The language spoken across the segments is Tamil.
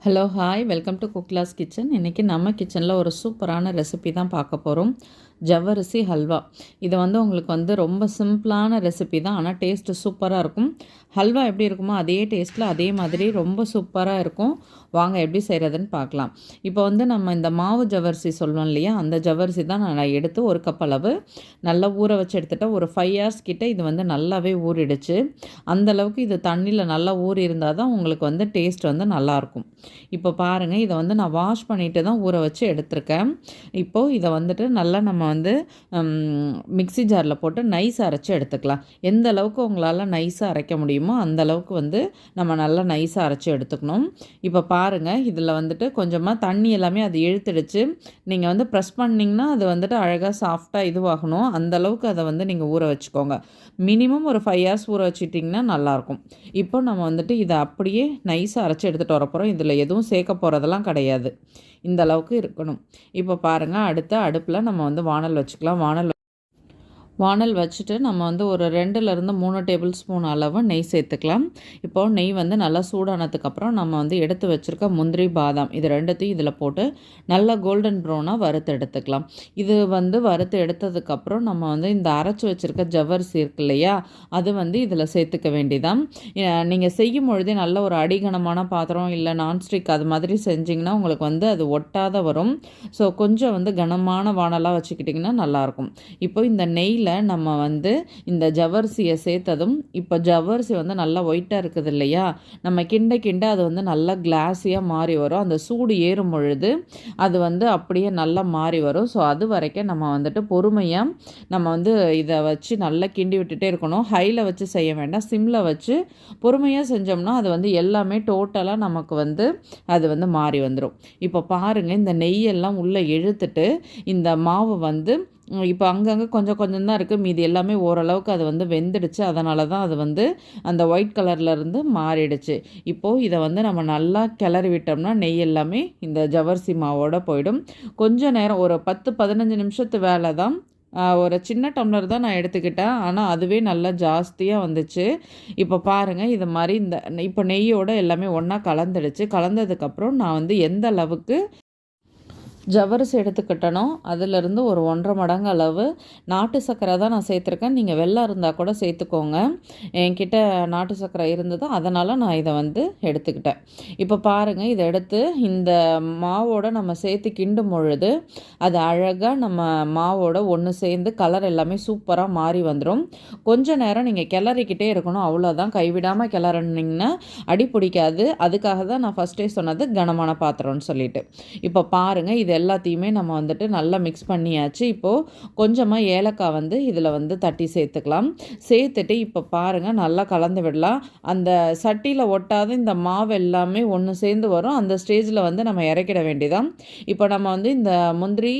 Hello hi welcome to Cooklass kitchen. இன்றைக்கி நம்ம கிச்சனில் ஒரு சூப்பரான ரெசிபி தான் பார்க்க போகிறோம். ஜவ்வரிசி ஹல்வா. இது உங்களுக்கு ரொம்ப சிம்பிளான ரெசிபி தான், ஆனால் டேஸ்ட்டு சூப்பராக இருக்கும். ஹல்வா எப்படி இருக்குமோ அதே டேஸ்ட்டில் அதே மாதிரி ரொம்ப சூப்பராக இருக்கும். வாங்க எப்படி செய்கிறதுன்னு பார்க்கலாம். இப்போ நம்ம இந்த மாவு ஜவ்வரிசி சொல்லுவோம் இல்லையா, அந்த ஜவ்வரிசி தான் நான் எடுத்து ஒரு கப் அளவு நல்லா ஊற வச்சு எடுத்துட்டேன். ஒரு 5 hours கிட்ட இது நல்லாவே ஊறிடுச்சு. அந்தளவுக்கு இது தண்ணியில் நல்லா ஊறி இருந்தால் தான் உங்களுக்கு டேஸ்ட் நல்லாயிருக்கும். இப்போ பாருங்கள், இதை நான் வாஷ் பண்ணிவிட்டு தான் ஊற வச்சு எடுத்திருக்கேன். இப்போது இதை நல்லா நம்ம மிக்ஸி ஜாரில் போட்டு நைஸாக அரைச்சி எடுத்துக்கலாம். எந்த அளவுக்கு உங்களால் நைஸாக அரைக்க முடியுமோ அந்த அளவுக்கு நம்ம நல்லா நைஸாக அரைச்சி எடுத்துக்கணும். இப்போ பாருங்கள், இதில் கொஞ்சமாக தண்ணி எல்லாமே அது இழுத்துடுச்சு. நீங்கள் ப்ரெஸ் பண்ணிங்கன்னா அது அழகாக சாஃப்டாக இதுவாகணும். அந்தளவுக்கு அதை நீங்கள் ஊற வச்சுக்கோங்க. மினிமம் ஒரு 5 hours ஊற வச்சுட்டிங்கன்னா நல்லாயிருக்கும். இப்போ நம்ம இதை அப்படியே நைஸாக அரைச்சி எடுத்துகிட்டு வர போகிறோம். இதில் எதுவும் சேர்க்க போகிறதெல்லாம் கிடையாது. இந்த அளவுக்கு இருக்கணும். இப்போ பாருங்கள், அடுத்த அடுப்பில் நம்ம வானல் வச்சுக்கலாம். வானல் வச்சுட்டு நம்ம ஒரு 2லேருந்து 3 டேபிள் ஸ்பூன் அளவு நெய் சேர்த்துக்கலாம். இப்போது நெய் நல்லா சூடானதுக்கப்புறம் நம்ம எடுத்து வச்சுருக்க முந்திரி, பாதாம் இது ரெண்டுத்தையும் இதில் போட்டு நல்லா கோல்டன் ப்ரௌனாக வறுத்து எடுத்துக்கலாம். இது வறுத்து எடுத்ததுக்கப்புறம் நம்ம இந்த அரைச்சி வச்சுருக்க ஜவ்வரிசி இருக்கு இல்லையா, அது இதில் சேர்த்துக்க வேண்டியதான். நீங்கள் செய்யும் பொழுதே நல்ல ஒரு அடிகனமான பாத்திரம் இல்லை நான்ஸ்டிக் அது மாதிரி செஞ்சிங்கன்னா உங்களுக்கு அது ஒட்டாத வரும். ஸோ கொஞ்சம் கனமான வானலாக வச்சுக்கிட்டிங்கன்னா நல்லாயிருக்கும். இப்போ இந்த நெய்யில் நம்ம இந்த ஜவ்வரிசியை சேர்த்ததும், இப்போ ஜவ்வரிசி நல்லா ஒயிட்டாக இருக்குது இல்லையா, நம்ம கிண்ட அது நல்லா கிளாஸியாக மாறி வரும். அந்த சூடு ஏறும் பொழுது அது அப்படியே நல்லா மாறி வரும். ஸோ அது வரைக்கும் நம்ம பொறுமையாக நம்ம இதை வச்சு நல்லா கிண்டி விட்டுட்டே இருக்கணும். ஹையில் வச்சு செய்ய வேண்டாம், சிம்மில் வச்சு பொறுமையாக செஞ்சோம்னா அது எல்லாமே டோட்டலாக நமக்கு அது மாறி வந்துடும். இப்போ பாருங்கள், இந்த நெய்யெல்லாம் உள்ளே இழுத்துட்டு இந்த மாவு இப்போ அங்கங்கே கொஞ்சம் கொஞ்சம் தான் இருக்குது, மீதி எல்லாமே ஓரளவுக்கு அது வெந்துடுச்சு. அதனால தான் அது அந்த ஒயிட் கலர்லேருந்து மாறிடுச்சு. இப்போது இதை நம்ம நல்லா கிளறி விட்டோம்னா நெய் எல்லாமே இந்த ஜவ்வரிசி மாவோடு போயிடும். கொஞ்சம் நேரம் ஒரு 10-15 நிமிஷத்து வேலை தான். ஒரு சின்ன டம்ளர் தான் நான் எடுத்துக்கிட்டேன், ஆனால் அதுவே நல்லா ஜாஸ்தியாக வந்துச்சு. இப்போ பாருங்கள், இது மாதிரி இப்போ நெய்யோடு எல்லாமே ஒன்றா கலந்துடுச்சு. கலந்ததுக்கப்புறம் நான் எந்த அளவுக்கு ஜவ்வரிசி எடுத்துக்கிட்டனோ அதிலிருந்து ஒரு 1.5 மடங்கு அளவு நாட்டு சர்க்கரை தான் நான் சேர்த்துருக்கேன். நீங்கள் வெல்லம் இருந்தால் கூட சேர்த்துக்கோங்க. என்கிட்ட நாட்டு சர்க்கரை இருந்தது, அதனால் நான் இதை எடுத்துக்கிட்டேன். இப்போ பாருங்கள், இதை எடுத்து இந்த மாவோடு நம்ம சேர்த்து கிண்டும் பொழுது அது அழகாக நம்ம மாவோட ஒன்று சேர்ந்து கலர் எல்லாமே சூப்பராக மாறி வந்துடும். கொஞ்ச நேரம் நீங்கள் கிளறிக்கிட்டே இருக்கணும், அவ்வளோதான். கைவிடாமல் கிளறினீங்கன்னா அடி பிடிக்காது. அதுக்காக தான் நான் ஃபஸ்ட்டே சொன்னது கனமான பாத்திரம்னு சொல்லிட்டு. இப்போ பாருங்கள், இது எல்லாத்தையுமே நம்ம நல்லா மிக்ஸ் பண்ணியாச்சு. இப்போது கொஞ்சமாக ஏலக்காய் இதில் தட்டி சேர்த்துக்கலாம். சேர்த்துட்டு இப்போ பாருங்கள், நல்லா கலந்து விடலாம். அந்த சட்டியில் ஒட்டாத இந்த மாவு எல்லாமே ஒன்று சேர்ந்து வரும். அந்த ஸ்டேஜில் நம்ம இறக்கிட வேண்டியதான். இப்போ நம்ம இந்த முந்திரி,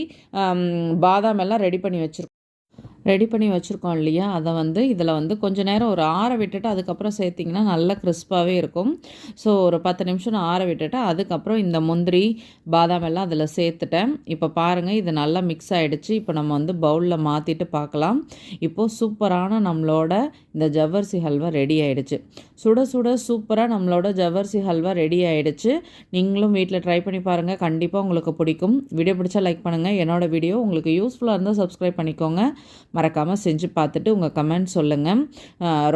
பாதாம் எல்லாம் ரெடி பண்ணி வச்சுருக்கோம் இல்லையா, அதை இதில் கொஞ்சம் நேரம் ஒரு ஆற விட்டுட்டு அதுக்கப்புறம் சேர்த்திங்கன்னா நல்லா கிறிஸ்பாகவே இருக்கும். ஸோ ஒரு 10 நிமிஷம் நான் ஆற விட்டுட்டு அதுக்கப்புறம் இந்த முந்திரி, பாதாம் எல்லாம் அதில் சேர்த்துட்டேன். இப்போ பாருங்கள், இது நல்லா மிக்ஸ் ஆகிடுச்சு. இப்போ நம்ம பவுலில் மாற்றிட்டு பார்க்கலாம். இப்போது சூப்பரான நம்மளோட இந்த ஜவ்வரிசி ஹல்வா ரெடி ஆகிடுச்சு. சுட சுட சூப்பராக நம்மளோட ஜவ்வரிசி ஹல்வா ரெடி ஆகிடுச்சு. நீங்களும் வீட்டில் ட்ரை பண்ணி பாருங்கள், கண்டிப்பாக உங்களுக்கு பிடிக்கும். வீடியோ பிடிச்சா லைக் பண்ணுங்கள். என்னோடய வீடியோ உங்களுக்கு யூஸ்ஃபுல்லாக இருந்தால் சப்ஸ்கிரைப் பண்ணிக்கோங்க. மறக்காமல் செஞ்சு பார்த்துட்டு உங்கள் கமெண்ட் சொல்லுங்கள்.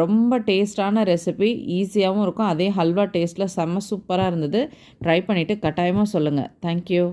ரொம்ப டேஸ்டான ரெசிபி, ஈஸியாகவும் இருக்கும். அதே ஹல்வா டேஸ்ட்டில் செம்ம சூப்பராக இருந்தது. ட்ரை பண்ணிவிட்டு கட்டாயமாக சொல்லுங்கள். தேங்க்யூ.